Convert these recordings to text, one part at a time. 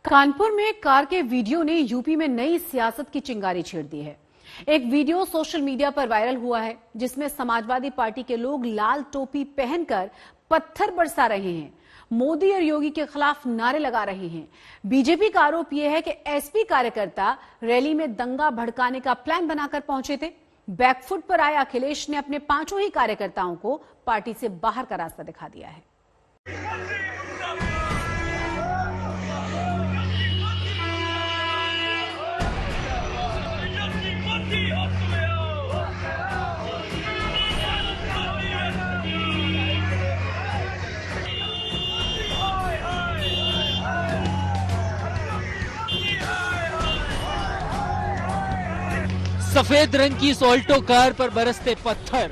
कानपुर में कार के वीडियो ने यूपी में नई सियासत की चिंगारी छेड़ दी है। एक वीडियो सोशल मीडिया पर वायरल हुआ है जिसमें समाजवादी पार्टी के लोग लाल टोपी पहनकर पत्थर बरसा रहे हैं, मोदी और योगी के खिलाफ नारे लगा रहे हैं। बीजेपी का आरोप यह है कि एसपी कार्यकर्ता रैली में दंगा भड़काने का प्लान बनाकर पहुंचे थे। बैकफुट पर आए अखिलेश ने अपने 5 ही कार्यकर्ताओं को पार्टी से बाहर का रास्ता दिखा दिया है। सफेद रंग की इस ऑल्टो कार पर बरसते पत्थर,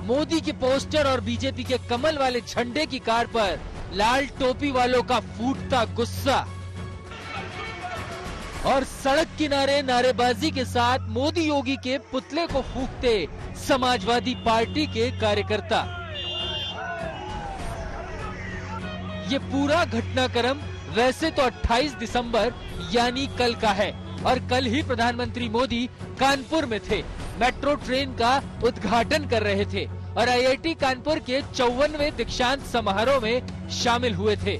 मोदी के पोस्टर और बीजेपी के कमल वाले झंडे की कार पर लाल टोपी वालों का फूटता गुस्सा और सड़क किनारे नारेबाजी के साथ मोदी योगी के पुतले को फूंकते समाजवादी पार्टी के कार्यकर्ता। ये पूरा घटनाक्रम वैसे तो 28 दिसंबर यानी कल का है और कल ही प्रधानमंत्री मोदी कानपुर में थे, मेट्रो ट्रेन का उद्घाटन कर रहे थे और आईआईटी कानपुर के 54वें दीक्षांत समारोह में शामिल हुए थे।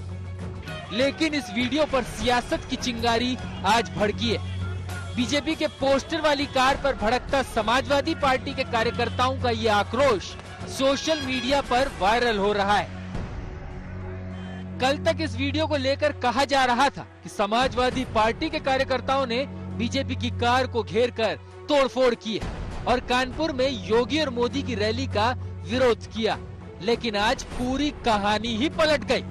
लेकिन इस वीडियो पर सियासत की चिंगारी आज भड़की है। बीजेपी के पोस्टर वाली कार पर भड़कता समाजवादी पार्टी के कार्यकर्ताओं का ये आक्रोश सोशल मीडिया पर वायरल हो रहा है। कल तक इस वीडियो को लेकर कहा जा रहा था कि समाजवादी पार्टी के कार्यकर्ताओं ने बीजेपी की कार को घेरकर तोड़फोड़ की है और कानपुर में योगी और मोदी की रैली का विरोध किया। लेकिन आज पूरी कहानी ही पलट गई।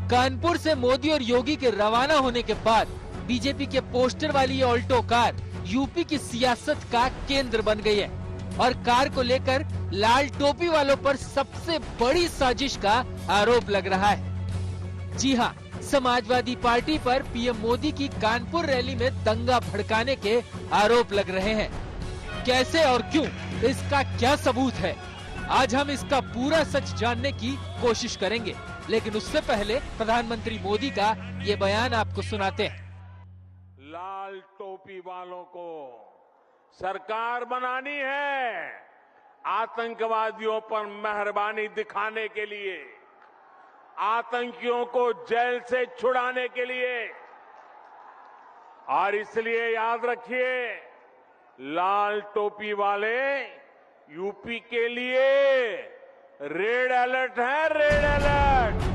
कानपुर से मोदी और योगी के रवाना होने के बाद बीजेपी के पोस्टर वाली ये ऑल्टो कार यूपी की सियासत का केंद्र बन गई है और कार को लेकर लाल टोपी वालों पर सबसे बड़ी साजिश का आरोप लग रहा है। जी हाँ, समाजवादी पार्टी पर पीएम मोदी की कानपुर रैली में दंगा भड़काने के आरोप लग रहे हैं। कैसे और क्यों, इसका क्या सबूत है, आज हम इसका पूरा सच जानने की कोशिश करेंगे। लेकिन उससे पहले प्रधानमंत्री मोदी का ये बयान आपको सुनाते हैं। लाल टोपी वालों को सरकार बनानी है, आतंकवादियों पर मेहरबानी दिखाने के लिए, आतंकियों को जेल से छुड़ाने के लिए। और इसलिए याद रखिए, लाल टोपी वाले यूपी के लिए रेड अलर्ट है, रेड अलर्ट।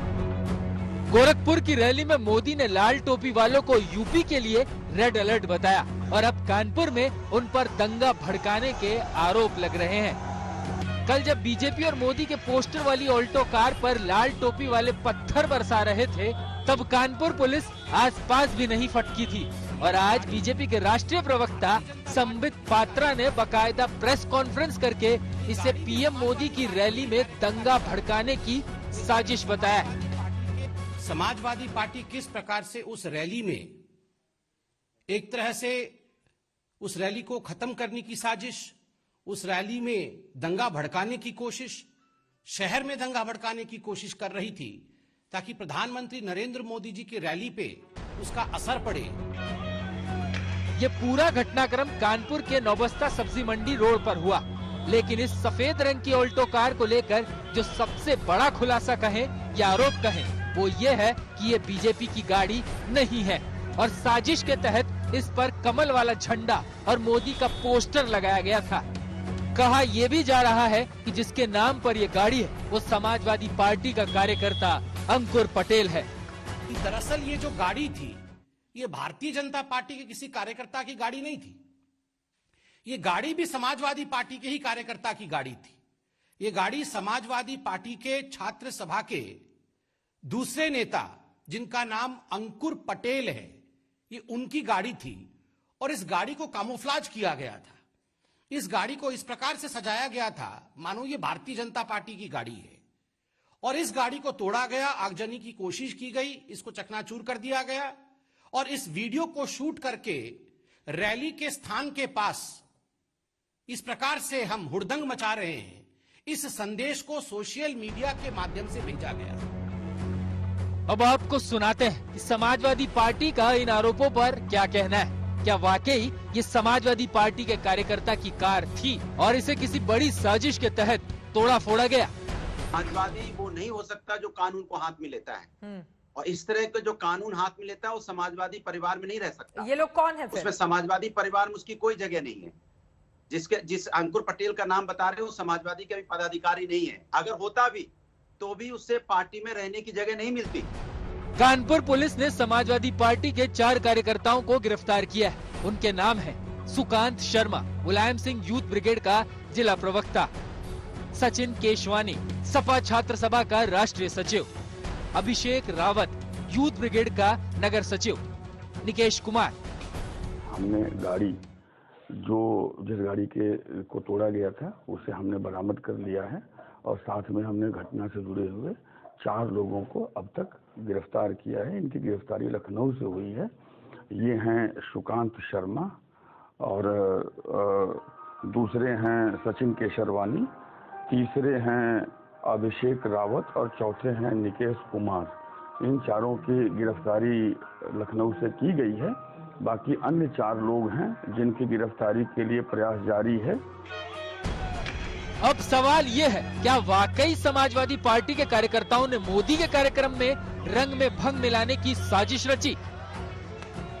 गोरखपुर की रैली में मोदी ने लाल टोपी वालों को यूपी के लिए रेड अलर्ट बताया और अब कानपुर में उन पर दंगा भड़काने के आरोप लग रहे हैं। कल जब बीजेपी और मोदी के पोस्टर वाली ऑल्टो कार पर लाल टोपी वाले पत्थर बरसा रहे थे, तब कानपुर पुलिस आसपास भी नहीं फटकी थी और आज बीजेपी के राष्ट्रीय प्रवक्ता संबित पात्रा ने बकायदा प्रेस कॉन्फ्रेंस करके इसे पीएम मोदी की रैली में दंगा भड़काने की साजिश बताया है। समाजवादी पार्टी किस प्रकार से उस रैली में एक तरह से उस रैली को खत्म करने की साजिश, उस रैली में दंगा भड़काने की कोशिश, शहर में दंगा भड़काने की कोशिश कर रही थी ताकि प्रधानमंत्री नरेंद्र मोदी जी की रैली पे उसका असर पड़े। ये पूरा घटनाक्रम कानपुर के नौबस्ता सब्जी मंडी रोड पर हुआ। लेकिन इस सफेद रंग की ऑल्टो कार को लेकर जो सबसे बड़ा खुलासा कहें या आरोप कहें, वो ये है कि ये बीजेपी की गाड़ी नहीं है और साजिश के तहत इस पर कमल वाला झंडा और मोदी का पोस्टर लगाया गया था। कहा यह भी जा रहा है कि जिसके नाम पर ये गाड़ी है वो समाजवादी पार्टी का कार्यकर्ता अंकुर पटेल है। दरअसल ये जो गाड़ी थी, ये भारतीय जनता पार्टी के किसी कार्यकर्ता की गाड़ी नहीं थी। ये गाड़ी भी समाजवादी पार्टी के ही कार्यकर्ता की गाड़ी थी। ये गाड़ी समाजवादी पार्टी के छात्र सभा के दूसरे नेता, जिनका नाम अंकुर पटेल है, ये उनकी गाड़ी थी और इस गाड़ी को कामोफ्लाज किया गया था। इस गाड़ी को इस प्रकार से सजाया गया था मानो ये भारतीय जनता पार्टी की गाड़ी है और इस गाड़ी को तोड़ा गया, आगजनी की कोशिश की गई, इसको चकनाचूर कर दिया गया और इस वीडियो को शूट करके रैली के स्थान के पास इस प्रकार से हम हुड़दंग मचा रहे हैं, इस संदेश को सोशल मीडिया के माध्यम से भेजा गया। अब आपको सुनाते हैं कि समाजवादी पार्टी का इन आरोपों पर क्या कहना है। क्या वाकई ये समाजवादी पार्टी के कार्यकर्ता की कार थी और इसे किसी बड़ी साजिश के तहत तोड़ा फोड़ा गया? समाजवादी वो नहीं हो सकता जो कानून को हाथ में लेता है, और इस तरह का जो कानून हाथ में लेता है वो समाजवादी परिवार में नहीं रह सकता। ये लोग कौन है फिर? उसमें समाजवादी परिवार में उसकी कोई जगह नहीं है। जिस अंकुर पटेल का नाम बता रहे हो समाजवादी का भी पदाधिकारी नहीं है। अगर होता भी तो भी उससे पार्टी में रहने की जगह नहीं मिलती। कानपुर पुलिस ने समाजवादी पार्टी के 4 कार्यकर्ताओं को गिरफ्तार किया है। उनके नाम है सुकांत शर्मा, मुलायम सिंह यूथ ब्रिगेड का जिला प्रवक्ता, सचिन केशवानी, सपा छात्र सभा का राष्ट्रीय सचिव, अभिषेक रावत, यूथ ब्रिगेड का नगर सचिव, निकेश कुमार। हमने गाड़ी जिस गाड़ी को तोड़ा गया था उसे हमने बरामद कर लिया है और साथ में हमने घटना से जुड़े हुए 4 लोगों को अब तक गिरफ्तार किया है। इनकी गिरफ्तारी लखनऊ से हुई है। ये हैं सुकांत शर्मा और दूसरे हैं सचिन केशरवानी, तीसरे हैं अभिषेक रावत और चौथे हैं निकेश कुमार। इन 4 की गिरफ्तारी लखनऊ से की गई है। बाकी अन्य 4 लोग हैं जिनकी गिरफ्तारी के लिए प्रयास जारी है। अब सवाल ये है, क्या वाकई समाजवादी पार्टी के कार्यकर्ताओं ने मोदी के कार्यक्रम में रंग में भंग मिलाने की साजिश रची?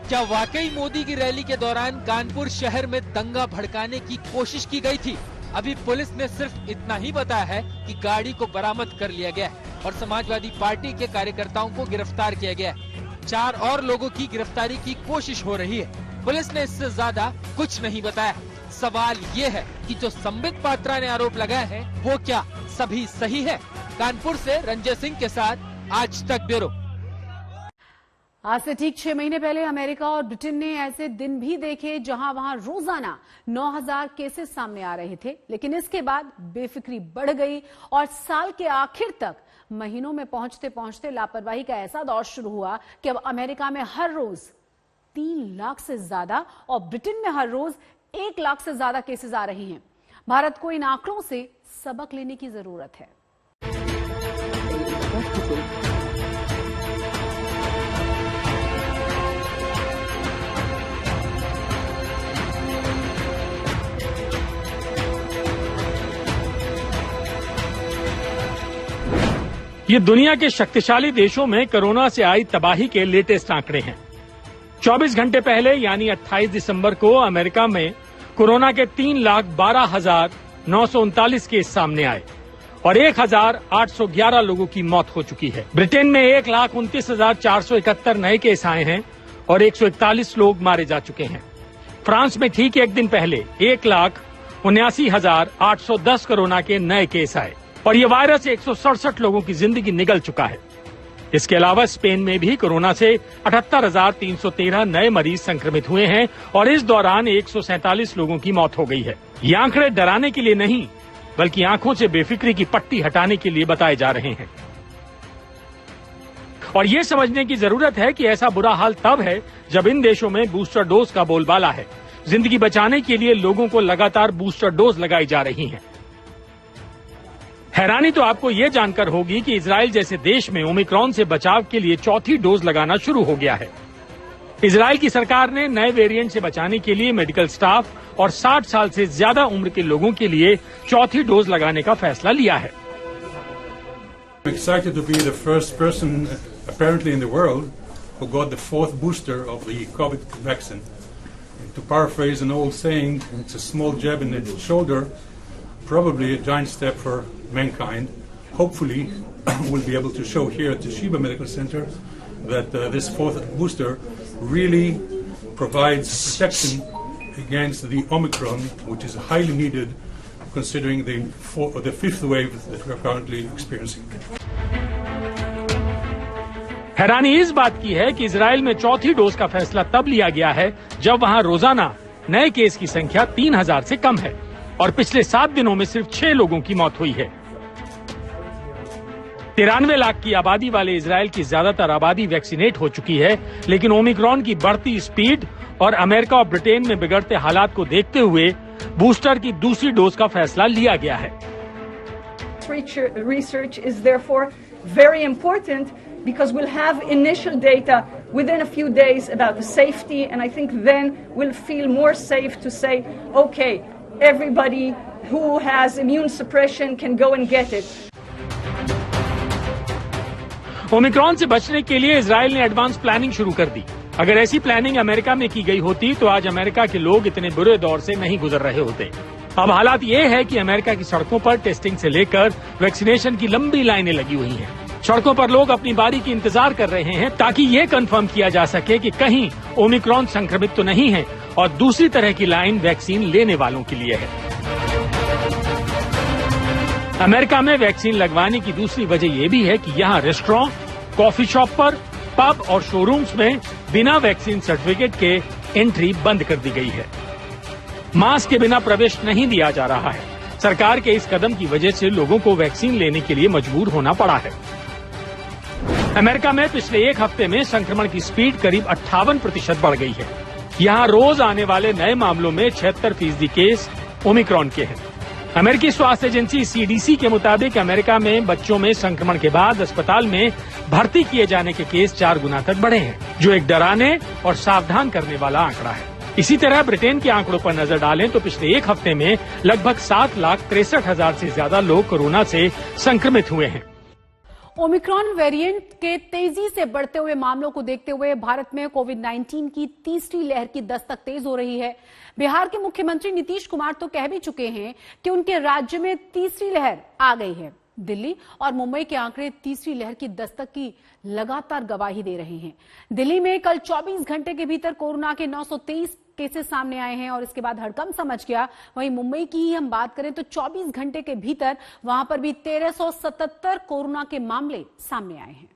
क्या वाकई मोदी की रैली के दौरान कानपुर शहर में दंगा भड़काने की कोशिश की गई थी? अभी पुलिस ने सिर्फ इतना ही बताया है कि गाड़ी को बरामद कर लिया गया है और समाजवादी पार्टी के कार्यकर्ताओं को गिरफ्तार किया गया है। 4 और लोगों की गिरफ्तारी की कोशिश हो रही है। पुलिस ने इससे ज्यादा कुछ नहीं बताया। सवाल ये है कि जो संबित पात्रा ने आरोप लगाए हैं वो क्या सभी सही है? कानपुर से रंजय सिंह के साथ आज तक ब्यूरो। आज से ठीक 6 महीने पहले अमेरिका और ब्रिटेन ने ऐसे दिन भी देखे जहां वहां रोजाना 9000 केसेस सामने आ रहे थे, लेकिन इसके बाद बेफिक्री बढ़ गई और साल के आखिर तक महीनों में पहुंचते पहुंचते लापरवाही का ऐसा दौर शुरू हुआ कि अब अमेरिका में हर रोज 3 लाख से ज्यादा और ब्रिटेन में हर रोज 1 लाख से ज्यादा केसेस आ रही हैं। भारत को इन आंकड़ों से सबक लेने की जरूरत है। ये दुनिया के शक्तिशाली देशों में कोरोना से आई तबाही के लेटेस्ट आंकड़े हैं। 24 घंटे पहले यानी 28 दिसंबर को अमेरिका में कोरोना के 3,12,939 केस सामने आए और 1,811 लोगों की मौत हो चुकी है। ब्रिटेन में 1,29,471 नए केस आए हैं और 141 लोग मारे जा चुके हैं। फ्रांस में ठीक 1 दिन पहले 1,79,810 कोरोना के नए केस आए और ये वायरस 167 लोगों की जिंदगी निगल चुका है। इसके अलावा स्पेन में भी कोरोना से 78,313 नए मरीज संक्रमित हुए हैं और इस दौरान 147 लोगों की मौत हो गई है। ये आंकड़े डराने के लिए नहीं बल्कि आंखों से बेफिक्री की पट्टी हटाने के लिए बताए जा रहे हैं। और ये समझने की जरूरत है कि ऐसा बुरा हाल तब है जब इन देशों में बूस्टर डोज का बोलबाला है। जिंदगी बचाने के लिए लोगों को लगातार बूस्टर डोज लगाई जा रही हैं। हैरानी तो आपको ये जानकर होगी कि इजराइल जैसे देश में ओमिक्रॉन से बचाव के लिए 4थी डोज लगाना शुरू हो गया है। इजराइल की सरकार ने नए वेरिएंट से बचाने के लिए मेडिकल स्टाफ और 60 साल से ज्यादा उम्र के लोगों के लिए 4थी डोज लगाने का फैसला लिया है। I'm excited to be the first person apparently in the world who got the 4th booster of the COVID vaccine. To paraphrase an old saying, it's a small jab in the shoulder, probably a giant step for mankind. Hopefully, we'll be able to show here at the Sheba Medical Center that this 4th booster really provides protection against the Omicron, which is highly needed considering the 5th wave that we're currently experiencing. हैरानी इस बात की है कि Israel में 4थी dose का फैसला तब लिया गया है जब वहां रोजाना नए केस की संख्या 3000 से कम है और पिछले 7 दिनों में सिर्फ 6 लोगों की मौत हुई है। 93 लाख की आबादी वाले इजराइल की ज्यादातर आबादी वैक्सीनेट हो चुकी है, लेकिन ओमिक्रॉन की बढ़ती स्पीड और अमेरिका और ब्रिटेन में बिगड़ते हालात को देखते हुए बूस्टर की दूसरी डोज का फैसला लिया गया है। research is therefore very important, because we'll have initial data within a few days about the safety, and I think then we'll feel more safe to say, okay, everybody who has immune suppression can go and get it. Omicron से बचने के लिए Israel ने advance planning शुरू कर दी। अगर ऐसी planning America में की गई होती तो आज अमेरिका के लोग इतने बुरे दौर से नहीं गुजर रहे होते। अब हालात ये है कि अमेरिका की सड़कों पर टेस्टिंग से लेकर वैक्सीनेशन की लंबी लाइनें लगी हुई हैं। सड़कों पर लोग अपनी बारी की इंतजार कर रहे हैं ताकि ये कंफर्म किया जा सके कि कहीं ओमिक्रॉन संक्रमित तो नहीं है, और दूसरी तरह की लाइन वैक्सीन लेने वालों के लिए है। अमेरिका में वैक्सीन लगवाने की दूसरी वजह यह भी है कि यहाँ रेस्टोरेंट, कॉफी शॉप पर, पब और शोरूम्स में बिना वैक्सीन सर्टिफिकेट के एंट्री बंद कर दी गई है। मास्क के बिना प्रवेश नहीं दिया जा रहा है। सरकार के इस कदम की वजह से लोगों को वैक्सीन लेने के लिए मजबूर होना पड़ा है। अमेरिका में पिछले एक हफ्ते में संक्रमण की स्पीड करीब 58% बढ़ गई है। यहाँ रोज आने वाले नए मामलों में 76% केस ओमिक्रॉन के हैं। अमेरिकी स्वास्थ्य एजेंसी CDC के मुताबिक अमेरिका में बच्चों में संक्रमण के बाद अस्पताल में भर्ती किए जाने के केस 4 गुना तक बढ़े हैं, जो एक डराने और सावधान करने वाला आंकड़ा है। इसी तरह ब्रिटेन के आंकड़ों पर नजर डालें तो पिछले एक हफ्ते में लगभग 7,63,000 से ज्यादा लोग कोरोना से संक्रमित हुए हैं। ओमिक्रॉन वेरिएंट के तेजी से बढ़ते हुए मामलों को देखते हुए भारत में कोविड-19 की तीसरी लहर की दस्तक तेज हो रही है। बिहार के मुख्यमंत्री नीतीश कुमार तो कह भी चुके हैं कि उनके राज्य में तीसरी लहर आ गई है। दिल्ली और मुंबई के आंकड़े तीसरी लहर की दस्तक की लगातार गवाही दे रहे हैं। दिल्ली में कल 24 घंटे के भीतर कोरोना के 923 केसेस सामने आए हैं और इसके बाद हड़कंप समझ गया। वहीं मुंबई की ही हम बात करें तो 24 घंटे के भीतर वहां पर भी 1377 कोरोना के मामले सामने आए हैं।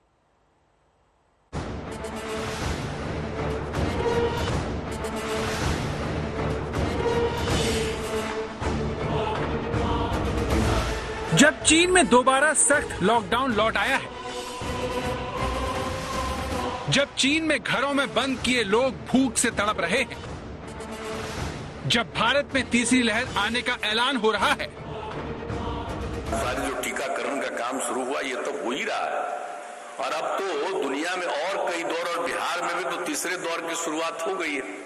जब चीन में दोबारा सख्त लॉकडाउन लौट आया है, जब चीन में घरों में बंद किए लोग भूख से तड़प रहे हैं, जब भारत में तीसरी लहर आने का ऐलान हो रहा है, सारे जो टीकाकरण का काम शुरू हुआ ये तो हो ही रहा है, और अब तो दुनिया में और कई दौर और बिहार में भी तो तीसरे दौर की शुरुआत हो गई है।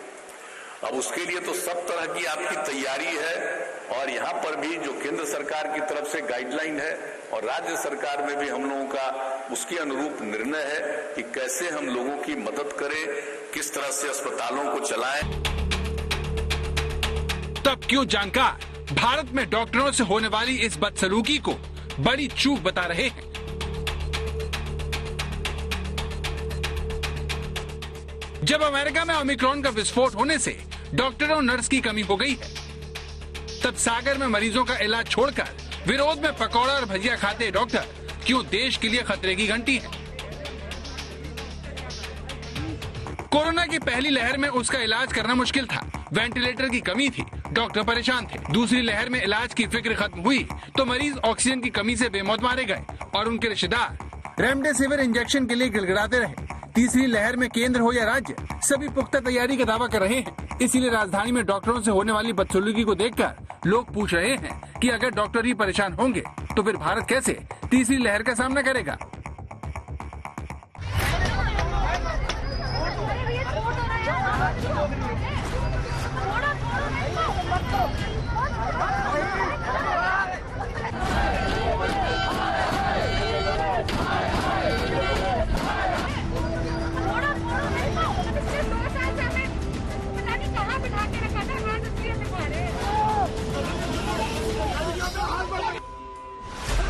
अब उसके लिए तो सब तरह की आपकी तैयारी है, और यहाँ पर भी जो केंद्र सरकार की तरफ से गाइडलाइन है और राज्य सरकार में भी हम लोगों का उसके अनुरूप निर्णय है कि कैसे हम लोगों की मदद करें, किस तरह से अस्पतालों को चलाएं। तब क्यों जानकार भारत में डॉक्टरों से होने वाली इस बदसलूकी को बड़ी चूक बता रहे हैं। जब अमेरिका में ओमिक्रॉन का विस्फोट होने से डॉक्टरों नर्स की कमी हो गई है, तब सागर में मरीजों का इलाज छोड़कर विरोध में पकौड़ा और भजिया खाते डॉक्टर क्यों देश के लिए खतरे की घंटी है। कोरोना की पहली लहर में उसका इलाज करना मुश्किल था, वेंटिलेटर की कमी थी, डॉक्टर परेशान थे। दूसरी लहर में इलाज की फिक्र खत्म हुई तो मरीज ऑक्सीजन की कमी से बेमौत मारे गए और उनके रिश्तेदार रेमडेसिविर इंजेक्शन के लिए गिड़गिड़ाते रहे। तीसरी लहर में केंद्र हो या राज्य, सभी पुख्ता तैयारी का दावा कर रहे हैं। इसीलिए राजधानी में डॉक्टरों से होने वाली बदसलूकी को देखकर लोग पूछ रहे हैं कि अगर डॉक्टर ही परेशान होंगे तो फिर भारत कैसे तीसरी लहर का सामना करेगा।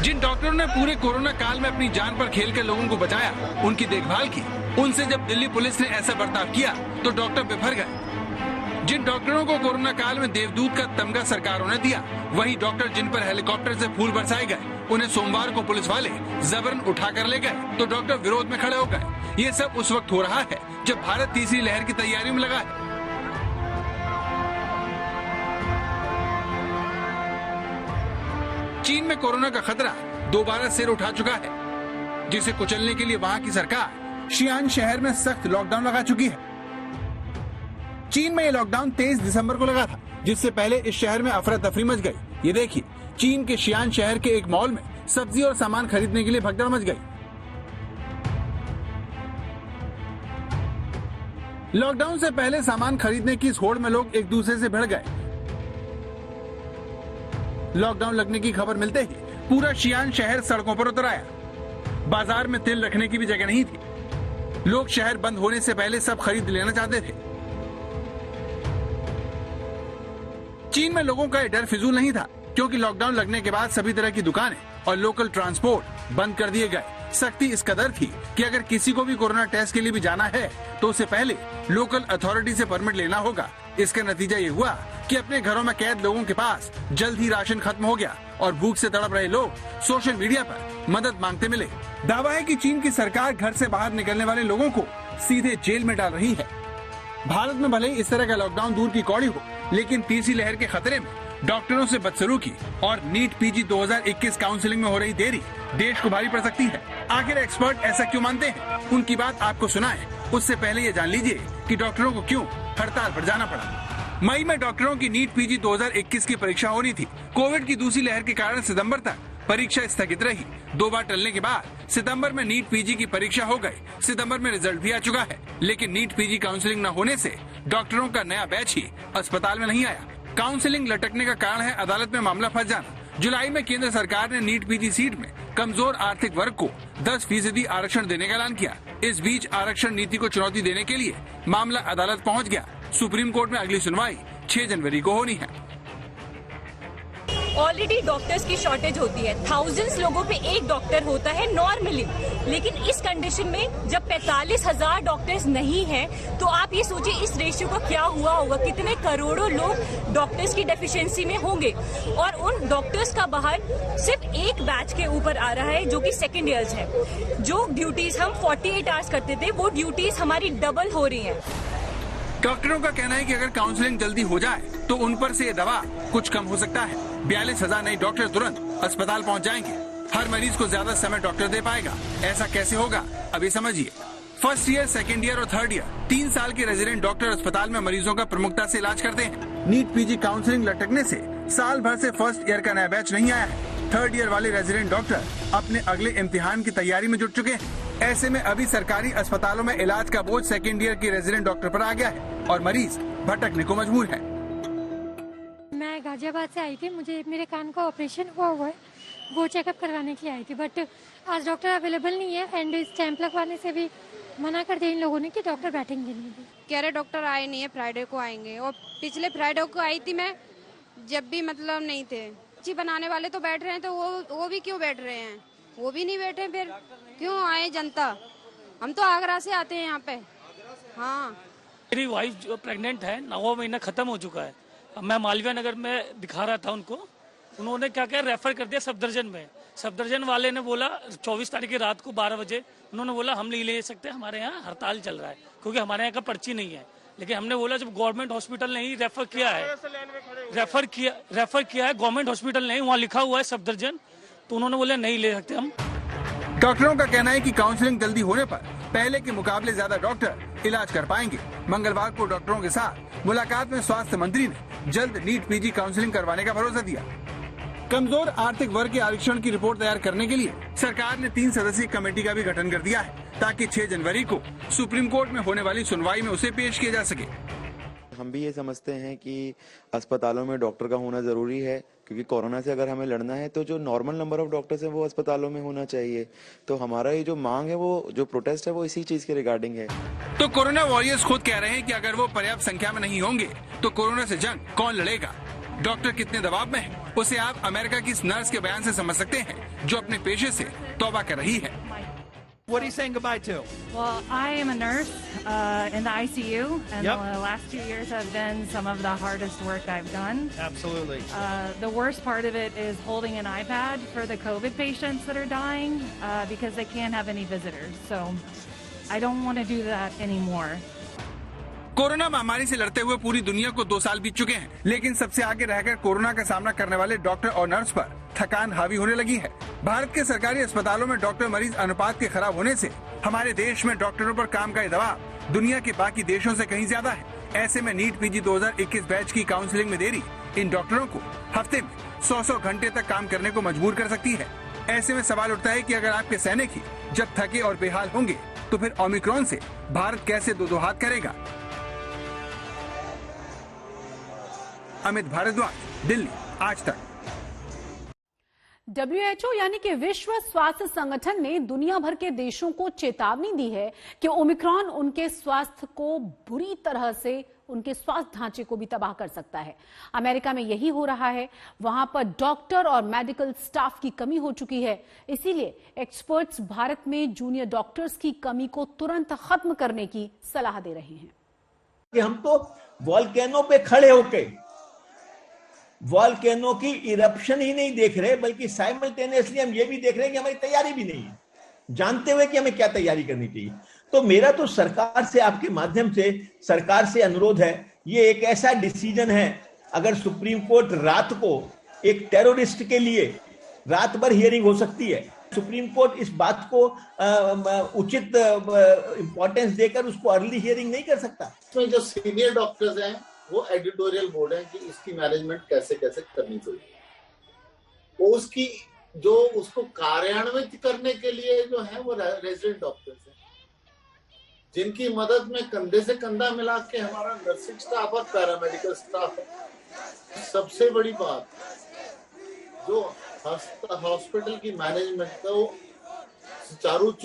जिन डॉक्टरों ने पूरे कोरोना काल में अपनी जान पर खेल कर लोगों को बचाया, उनकी देखभाल की, उनसे जब दिल्ली पुलिस ने ऐसा बर्ताव किया तो डॉक्टर बिफर गए। जिन डॉक्टरों को कोरोना काल में देवदूत का तमगा सरकारों ने दिया, वही डॉक्टर जिन पर हेलीकॉप्टर से फूल बरसाए गए, उन्हें सोमवार को पुलिस वाले जबरन उठा कर ले गए तो डॉक्टर विरोध में खड़े हो गए। ये सब उस वक्त हो रहा है जब भारत तीसरी लहर की तैयारी में लगा है। चीन में कोरोना का खतरा दोबारा सिर उठा चुका है, जिसे कुचलने के लिए वहां की सरकार शियान शहर में सख्त लॉकडाउन लगा चुकी है। चीन में ये लॉकडाउन 23 दिसंबर को लगा था, जिससे पहले इस शहर में अफरा तफरी मच गई। ये देखिए, चीन के शियान शहर के एक मॉल में सब्जी और सामान खरीदने के लिए भगदड़ मच गई। लॉकडाउन से पहले सामान खरीदने की इस होड़ में लोग एक दूसरे से भिड़ गए। लॉकडाउन लगने की खबर मिलते ही पूरा शियान शहर सड़कों पर उतर आया। बाजार में तिल रखने की भी जगह नहीं थी। लोग शहर बंद होने से पहले सब खरीद लेना चाहते थे। चीन में लोगों का ये डर फिजूल नहीं था, क्योंकि लॉकडाउन लगने के बाद सभी तरह की दुकानें और लोकल ट्रांसपोर्ट बंद कर दिए गए। सख्ती इस कदर थी कि अगर किसी को भी कोरोना टेस्ट के लिए भी जाना है तो उससे पहले लोकल अथॉरिटी से परमिट लेना होगा। इसका नतीजा ये हुआ कि अपने घरों में कैद लोगों के पास जल्द ही राशन खत्म हो गया और भूख से तड़प रहे लोग सोशल मीडिया पर मदद मांगते मिले। दावा है कि चीन की सरकार घर से बाहर निकलने वाले लोगों को सीधे जेल में डाल रही है। भारत में भले ही इस तरह का लॉकडाउन दूर की कौड़ी हो, लेकिन तीसरी लहर के खतरे में डॉक्टरों से बदसलूकी और नीट पीजी 2021 काउंसलिंग में हो रही देरी देश को भारी पड़ सकती है। आखिर एक्सपर्ट ऐसा क्यों मानते हैं, उनकी बात आपको सुनाएं। उससे पहले ये जान लीजिए कि डॉक्टरों को क्यों हड़ताल पर जाना पड़ा। मई में डॉक्टरों की नीट पीजी 2021 की परीक्षा होनी थी। कोविड की दूसरी लहर के कारण सितंबर तक परीक्षा स्थगित रही। 2 बार टलने के बाद सितंबर में नीट पीजी की परीक्षा हो गई। सितंबर में रिजल्ट भी आ चुका है, लेकिन नीट पीजी काउंसलिंग न होने से डॉक्टरों का नया बैच ही अस्पताल में नहीं आया। काउंसलिंग लटकने का कारण है अदालत में मामला फंस जाना। जुलाई में केंद्र सरकार ने नीट पीजी सीट में कमजोर आर्थिक वर्ग को 10% आरक्षण देने का ऐलान किया। इस बीच आरक्षण नीति को चुनौती देने के लिए मामला अदालत पहुंच गया। सुप्रीम कोर्ट में अगली सुनवाई 6 जनवरी को होनी है। ऑलरेडी डॉक्टर्स की शॉर्टेज होती है। थाउजेंड्स लोगों पे एक डॉक्टर होता है नॉर्मली, लेकिन इस कंडीशन में जब 45,000 डॉक्टर्स नहीं है तो आप ये सोचिए इस रेशियो का क्या हुआ होगा। कितने करोड़ों लोग डॉक्टर्स की डेफिशिएंसी में होंगे और उन डॉक्टर्स का बाहर सिर्फ एक बैच के ऊपर आ रहा है जो कि सेकेंड ईयर्स है। जो ड्यूटीज हम 48 आवर्स करते थे वो ड्यूटीज हमारी डबल हो रही है। डॉक्टरों का कहना है कि अगर काउंसलिंग जल्दी हो जाए तो उन पर से ये दबाव कुछ कम हो सकता है। 42,000 नए डॉक्टर तुरंत अस्पताल पहुंच जाएंगे। हर मरीज को ज्यादा समय डॉक्टर दे पाएगा। ऐसा कैसे होगा, अभी समझिए। फर्स्ट ईयर, सेकेंड ईयर और थर्ड ईयर 3 साल के रेजिडेंट डॉक्टर अस्पताल में मरीजों का प्रमुखता से इलाज करते हैं। नीट पीजी काउंसलिंग लटकने से साल भर से फर्स्ट ईयर का नया बैच नहीं आया है। थर्ड ईयर वाले रेजिडेंट डॉक्टर अपने अगले इम्तिहान की तैयारी में जुट चुके हैं। ऐसे में अभी सरकारी अस्पतालों में इलाज का बोझ सेकेंड ईयर की रेजिडेंट डॉक्टर पर आ गया है और मरीज भटकने को मजबूर है। मैं गाजियाबाद से आई थी, मुझे मेरे कान का ऑपरेशन हुआ है, वो चेकअप करवाने के लिए आई थी, बट आज डॉक्टर अवेलेबल नहीं है एंड इस कैंप लगवाने से भी मना कर दिया इन लोगों ने कि डॉक्टर बैठेंगे नहीं। कह रहे डॉक्टर आए नहीं है, फ्राइडे को आएंगे। और पिछले फ्राइडे को आई थी मैं, जब भी मतलब नहीं थे। अच्छी बनाने वाले तो बैठ रहे हैं, तो वो भी क्यों बैठ रहे हैं? वो भी नहीं बैठे, फिर क्यों आए जनता? हम तो आगरा से आते हैं यहाँ पे। हाँ, मेरी वाइफ जो प्रेग्नेंट है, 9वां महीना खत्म हो चुका है। अब मैं मालवीय नगर में दिखा रहा था उनको, उन्होंने क्या किया, रेफर कर दिया सफदरजंग में। सफदरजंग वाले ने बोला 24 तारीख की रात को 12 बजे उन्होंने बोला हम नहीं ले सकते, हमारे यहाँ हड़ताल चल रहा है क्योंकि हमारे यहाँ का पर्ची नहीं है। लेकिन हमने बोला जब गवर्नमेंट हॉस्पिटल ने ही रेफर किया है गवर्नमेंट हॉस्पिटल ने, वहाँ लिखा हुआ है सफदरजंग, तो उन्होंने बोला नहीं ले सकते हम। डॉक्टरों का कहना है कि काउंसलिंग जल्दी होने पर पहले के मुकाबले ज्यादा डॉक्टर इलाज कर पाएंगे। मंगलवार को डॉक्टरों के साथ मुलाकात में स्वास्थ्य मंत्री ने जल्द नीट पीजी काउंसलिंग करवाने का भरोसा दिया। कमजोर आर्थिक वर्ग के आरक्षण की रिपोर्ट तैयार करने के लिए सरकार ने 3 सदस्यीय कमेटी का भी गठन कर दिया है, ताकि 6 जनवरी को सुप्रीम कोर्ट में होने वाली सुनवाई में उसे पेश किया जा सके। हम भी ये समझते हैं कि अस्पतालों में डॉक्टर का होना जरूरी है, क्योंकि कोरोना से अगर हमें लड़ना है तो जो नॉर्मल नंबर ऑफ डॉक्टर्स है वो अस्पतालों में होना चाहिए। तो हमारा ये जो मांग है, वो जो प्रोटेस्ट है, वो इसी चीज के रिगार्डिंग है। तो कोरोना वॉरियर्स खुद कह रहे हैं कि अगर वो पर्याप्त संख्या में नहीं होंगे तो कोरोना से जंग कौन लड़ेगा। डॉक्टर कितने दबाव में है, उसे आप अमेरिका की इस नर्स के बयान से समझ सकते हैं, जो अपने पेशे से तौबा कर रही है। What are you saying goodbye to? Well, I am a nurse in the ICU, and the last 2 years have been some of the hardest work I've done. Absolutely. The worst part of it is holding an iPad for the COVID patients that are dying because they can't have any visitors. So I don't want to do that anymore. Corona महामारी से लड़ते हुए पूरी दुनिया को 2 साल बीत चुके हैं, लेकिन सबसे आगे रहकर कोरोना का सामना करने वाले डॉक्टर और नर्स पर थकान हावी होने लगी है। भारत के सरकारी अस्पतालों में डॉक्टर मरीज अनुपात के खराब होने से हमारे देश में डॉक्टरों पर काम का दबाव दुनिया के बाकी देशों से कहीं ज्यादा है। ऐसे में नीट पीजी 2021 बैच की काउंसलिंग में देरी इन डॉक्टरों को हफ्ते में 100 घंटे तक काम करने को मजबूर कर सकती है। ऐसे में सवाल उठता है कि अगर आपके सैनिक ही जब थके और बेहाल होंगे तो फिर ओमिक्रॉन से भारत कैसे दो हाथ करेगा। अमित भारद्वाज, दिल्ली, आज तक। WHO यानी कि विश्व स्वास्थ्य संगठन ने दुनिया भर के देशों को चेतावनी दी है कि ओमिक्रॉन उनके स्वास्थ्य को बुरी तरह से, उनके स्वास्थ्य ढांचे को भी तबाह कर सकता है। अमेरिका में यही हो रहा है। वहां पर डॉक्टर और मेडिकल स्टाफ की कमी हो चुकी है। इसीलिए एक्सपर्ट्स भारत में जूनियर डॉक्टर्स की कमी को तुरंत खत्म करने की सलाह दे रहे हैं। कि हम तो वॉल्केनो पे खड़े होके वॉल्केनो की इरप्शन ही नहीं देख रहे, बल्कि साइमल्टेनियसली हम ये भी देख रहे हैं कि हमारी तैयारी भी नहीं है, जानते हुए कि हमें क्या तैयारी करनी चाहिए। तो मेरा तो सरकार से, आपके माध्यम से सरकार से अनुरोध है, ये एक ऐसा डिसीजन है, अगर सुप्रीम कोर्ट रात को एक टेररिस्ट के लिए रात भर हियरिंग हो सकती है, सुप्रीम कोर्ट इस बात को उचित इंपॉर्टेंस देकर उसको अर्ली हियरिंग नहीं कर सकता। इसमें जो सीनियर डॉक्टर्स हैं वो एडिटोरियल बोर्ड है कि इसकी मैनेजमेंट कैसे कैसे करनी चाहिए, वो उसकी जो उसको कार्यान्वित करने के लिए जो है वो रेजिडेंट डॉक्टर्स हैं, जिनकी मदद में कंधे से कंधा मिला के हमारा नर्सिंग स्टाफ और पैरामेडिकल स्टाफ है। सबसे बड़ी बात, जो हॉस्पिटल की मैनेजमेंट को सुचारू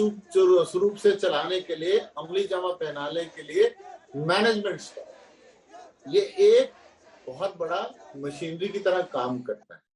रूप से चलाने के लिए, अमली जामा पहनाने के लिए मैनेजमेंट स्टाफ, ये एक बहुत बड़ा मशीनरी की तरह काम करता है।